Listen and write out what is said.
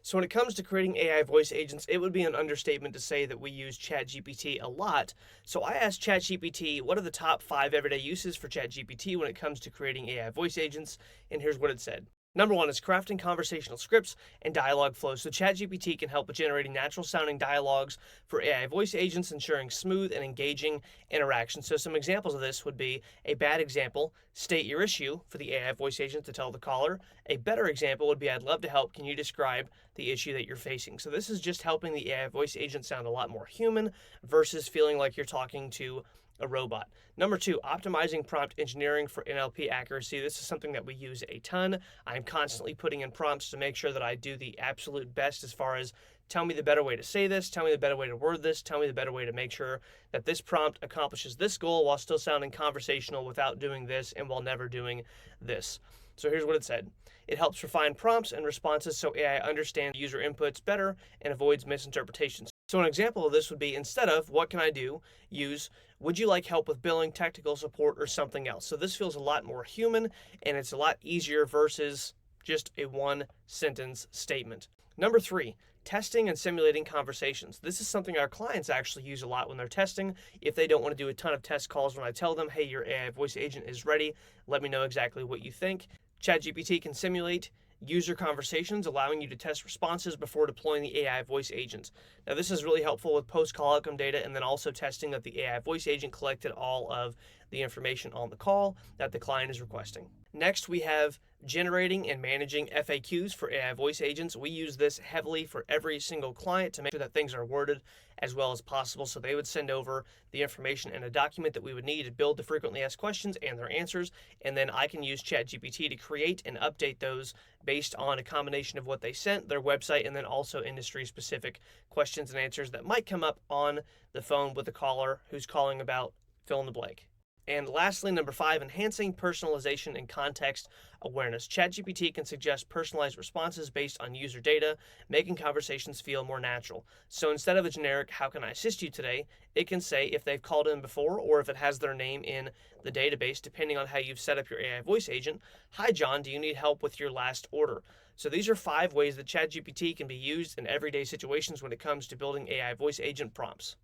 So when it comes to creating AI voice agents, it would be an understatement to say that we use ChatGPT a lot. So I asked ChatGPT, what are the top 5 everyday uses for ChatGPT when it comes to creating AI voice agents? And here's what it said. Number one is crafting conversational scripts and dialogue flows. So ChatGPT can help with generating natural sounding dialogues for AI voice agents, ensuring smooth and engaging interaction. So some examples of this would be a bad example, state your issue for the AI voice agent to tell the caller. A better example would be, I'd love to help. Can you describe the issue that you're facing? So this is just helping the AI voice agent sound a lot more human versus feeling like you're talking to a robot. Number two, optimizing prompt engineering for NLP accuracy. This is something that we use a ton. I'm constantly putting in prompts to make sure that I do the absolute best as far as tell me the better way to say this, tell me the better way to word this, tell me the better way to make sure that this prompt accomplishes this goal while still sounding conversational without doing this and while never doing this. So here's what it said. It helps refine prompts and responses so AI understands user inputs better and avoids misinterpretations. So an example of this would be, instead of what can I do, use would you like help with billing, technical support, or something else? So this feels a lot more human and it's a lot easier versus just a one sentence statement. Number three, testing and simulating conversations. This is something our clients actually use a lot when they're testing. If they don't want to do a ton of test calls, when I tell them, hey, your AI voice agent is ready, let me know exactly what you think. ChatGPT can simulate user conversations, allowing you to test responses before deploying the AI voice agents. Now, this is really helpful with post-call outcome data and then also testing that the AI voice agent collected all of the information on the call that the client is requesting. Next, we have generating and managing FAQs for AI voice agents. We use this heavily for every single client to make sure that things are worded as well as possible. So they would send over the information in a document that we would need to build the frequently asked questions and their answers. And then I can use ChatGPT to create and update those based on a combination of what they sent, their website, and then also industry specific questions and answers that might come up on the phone with the caller who's calling about fill in the blank. And lastly, number five, enhancing personalization and context awareness. ChatGPT can suggest personalized responses based on user data, making conversations feel more natural. So instead of a generic, how can I assist you today? It can say if they've called in before or if it has their name in the database, depending on how you've set up your AI voice agent. Hi, John, do you need help with your last order? So these are 5 ways that ChatGPT can be used in everyday situations when it comes to building AI voice agent prompts.